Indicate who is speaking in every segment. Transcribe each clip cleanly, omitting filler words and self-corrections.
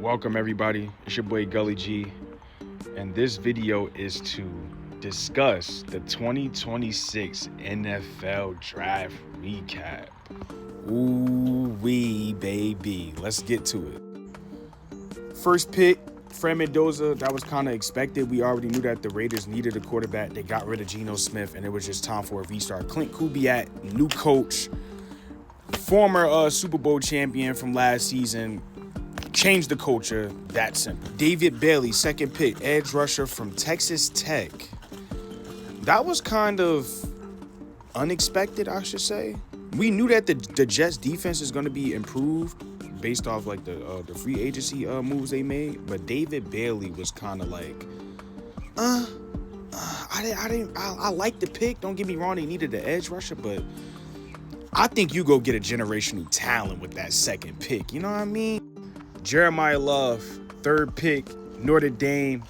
Speaker 1: Welcome everybody, it's your boy Gully G, and this video is to discuss the 2026 NFL Draft Recap. Ooh-wee, baby, let's get to it. First pick, Fred Mendoza, that was kind of expected. We already knew that the Raiders needed a quarterback. They got rid of Geno Smith, and it was just time for a restart. Clint Kubiak, new coach, former Super Bowl champion from last season, changed the culture, that simple. David Bailey, second pick, edge rusher from Texas Tech. That was kind of unexpected, I should say. We knew that the Jets defense is going to be improved based off like the free agency moves they made, but David Bailey was kind of like, I like the pick. Don't get me wrong, they needed the edge rusher, but I think you go get a generational talent with that second pick. You know what I mean? Jeremiah Love, third pick, Notre Dame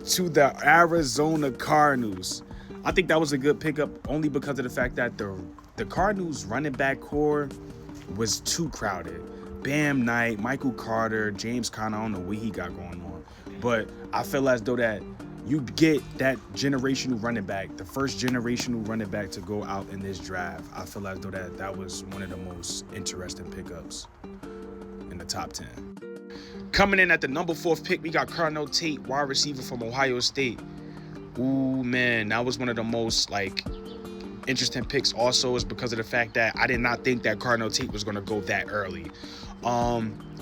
Speaker 1: to the Arizona Cardinals. I think that was a good pickup only because of the fact that the Cardinals running back core was too crowded. Bam Knight, Michael Carter, James Conner, I don't know what he got going on. But I feel as though that you get that generational running back, the first generational running back to go out in this draft. I feel as though that was one of the most interesting pickups in the top 10. Coming in at the number 4th pick, we got Carnell Tate, wide receiver from Ohio State. Ooh, man, that was one of the most, interesting picks also is because of the fact that I did not think that Carnell Tate was going to go that early.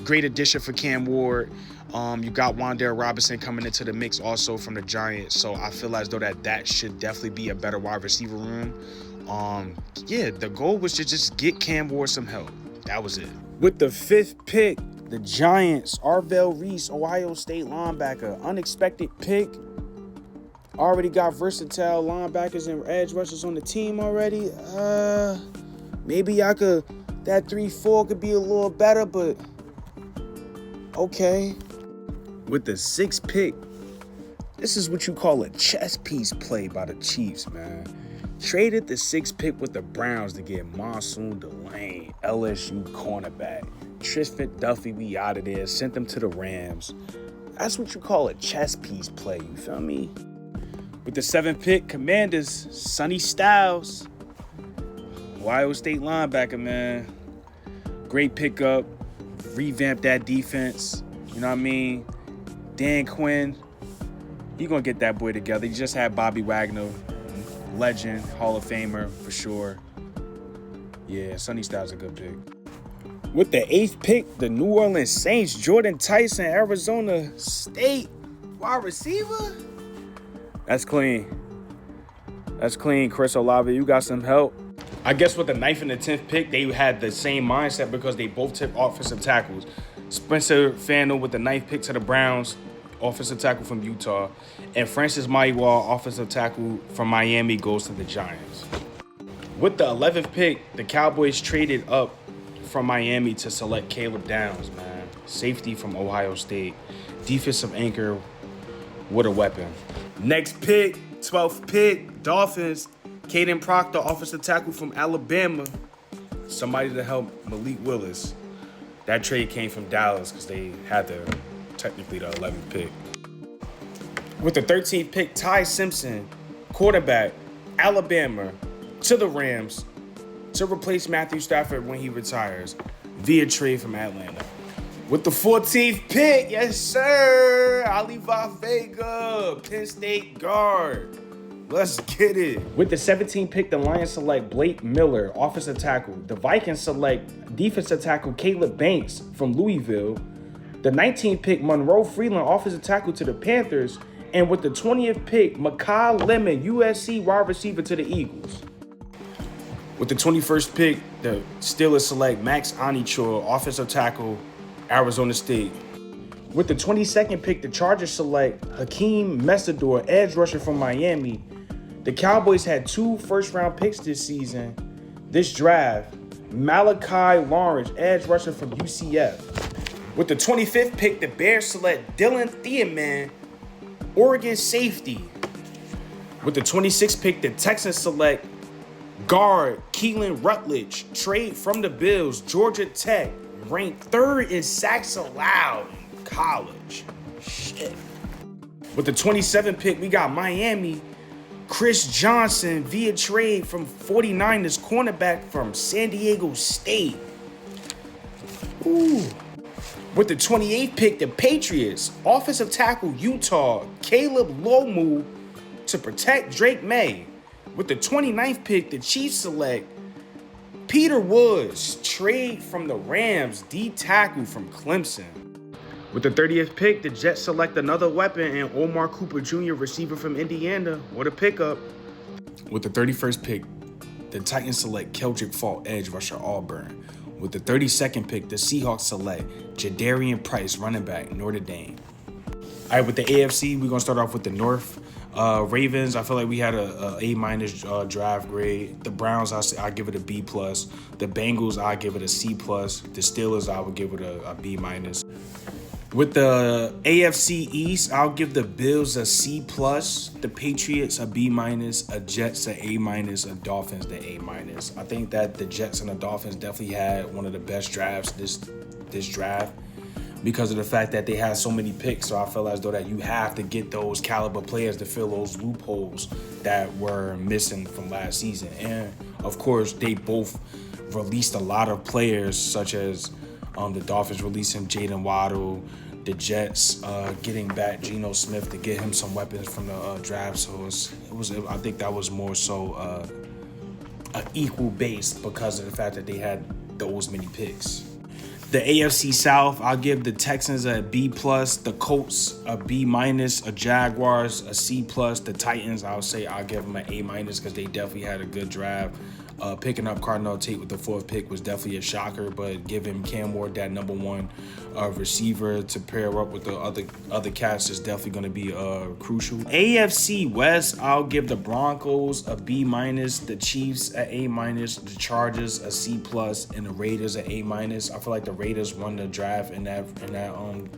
Speaker 1: Great addition for Cam Ward. You got Wan'Dale Robinson coming into the mix also from the Giants, so I feel as though that should definitely be a better wide receiver room. The goal was to just get Cam Ward some help. That was it. With the 5th pick, the Giants, Arvell Reese, Ohio State linebacker. Unexpected pick. Already got versatile linebackers and edge rushers on the team already. Maybe that 3-4 could be a little better, but okay. With the 6th pick, this is what you call a chess piece play by the Chiefs, man. Traded the 6th pick with the Browns to get Monsoon Delane, LSU cornerback. Tristan Duffy, we out of there. Sent them to the Rams. That's what you call a chess piece play, you feel me? With the 7th pick, Commanders, Sonny Styles. Ohio State linebacker, man. Great pickup. Revamp that defense. You know what I mean? Dan Quinn, he gonna get that boy together. He just had Bobby Wagner. Legend, Hall of Famer for sure. Yeah, Sonny Styles a good pick. With the 8th pick, the New Orleans Saints, Jordan Tyson, Arizona State wide receiver. That's clean. That's clean, Chris Olave. You got some help. I guess with the 9th and the 10th pick, they had the same mindset because they both took offensive tackles. Spencer Fandle with the 9th pick to the Browns, offensive tackle from Utah. And Francis Maiwa, offensive tackle from Miami, goes to the Giants. With the 11th pick, the Cowboys traded up from Miami to select Caleb Downs, man. Safety from Ohio State. Defensive anchor, what a weapon. Next pick, 12th pick, Dolphins. Caden Proctor, offensive tackle from Alabama. Somebody to help Malik Willis. That trade came from Dallas because they had technically the 11th pick. With the 13th pick, Ty Simpson, quarterback, Alabama, to the Rams to replace Matthew Stafford when he retires via trade from Atlanta. With the 14th pick, yes sir, Ali Vega, Penn State guard. Let's get it. With the 17th pick, the Lions select Blake Miller, offensive tackle. The Vikings select defensive tackle Caleb Banks from Louisville. The 19th pick, Monroe Freeland, offensive tackle to the Panthers. And with the 20th pick, Makai Lemon, USC wide receiver to the Eagles. With the 21st pick, the Steelers select Max Anichor, offensive tackle, Arizona State. With the 22nd pick, the Chargers select Hakeem Mesidor, edge rusher from Miami. The Cowboys had 2 first-round picks this draft. Malachi Lawrence, edge rusher from UCF. With the 25th pick, the Bears select Dylan Thiemann, Oregon safety. With the 26th pick, the Texans select guard Keelan Rutledge, trade from the Bills, Georgia Tech, ranked 3rd in sacks allowed. college. Shit. With the 27th pick, we got Miami. Chris Johnson via trade from 49ers cornerback from San Diego State. Ooh. With the 28th pick, the Patriots, offensive tackle Utah, Caleb Lomu to protect Drake May. With the 29th pick, the Chiefs select Peter Woods, trade from the Rams, D tackle from Clemson. With the 30th pick, the Jets select another weapon and Omar Cooper Jr., receiver from Indiana. What a pickup. With the 31st pick, the Titans select Keldrick Fall, edge rusher Auburn. With the 32nd pick, the Seahawks select Jadarian Price, running back, Notre Dame. All right, with the AFC, we're going to start off with the North. Ravens, I feel like we had a A- draft grade. The Browns, I give it a B+. The Bengals, I give it a C+. The Steelers, I would give it a B-. With the AFC East, I'll give the Bills a C+, the Patriots a B-, a Jets a A-, a Dolphins the A-. I think that the Jets and the Dolphins definitely had one of the best drafts this draft because of the fact that they had so many picks. So I feel as though that you have to get those caliber players to fill those loopholes that were missing from last season. And of course, they both released a lot of players, such as the Dolphins releasing Jaylen Waddle, the Jets getting back Geno Smith to get him some weapons from the draft. So I think that was more so an equal base because of the fact that they had those many picks. The AFC South, I'll give the Texans a B+, the Colts a B-, a Jaguars a C+, the Titans, I'll give them an A- because they definitely had a good draft. Picking up Cardinal Tate with the 4th pick was definitely a shocker, but giving Cam Ward that number 1 receiver to pair up with the other cats is definitely going to be crucial. AFC West, I'll give the Broncos a B-, the Chiefs an A-, the Chargers a C+, and the Raiders an A-. I feel like the Raiders won the draft in that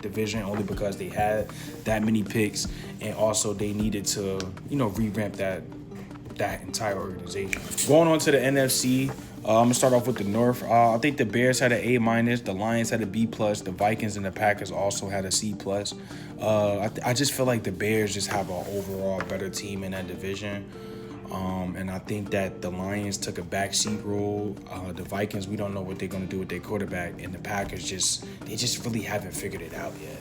Speaker 1: division only because they had that many picks, and also they needed to revamp that entire organization. Going on to the NFC, I'm gonna start off with the North. I think the Bears had an A-, the Lions had a B+, the Vikings and the Packers also had a C+. I just feel like the Bears just have an overall better team in that division. And I think that the Lions took a backseat role. The Vikings, we don't know what they're gonna do with their quarterback, and the Packers just really haven't figured it out yet.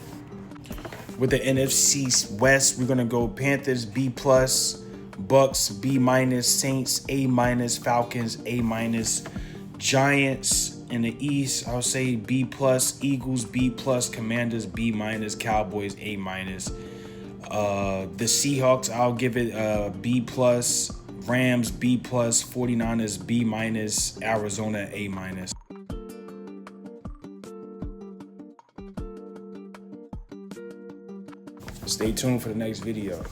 Speaker 1: With the NFC West, we're gonna go Panthers B+, Bucks B-, Saints A-, Falcons A-, Giants in the East, I'll say B+, Eagles B+, Commanders B-, Cowboys A-. The Seahawks, I'll give it a B+, Rams B+, 49ers B-, Arizona A-. Stay tuned for the next video.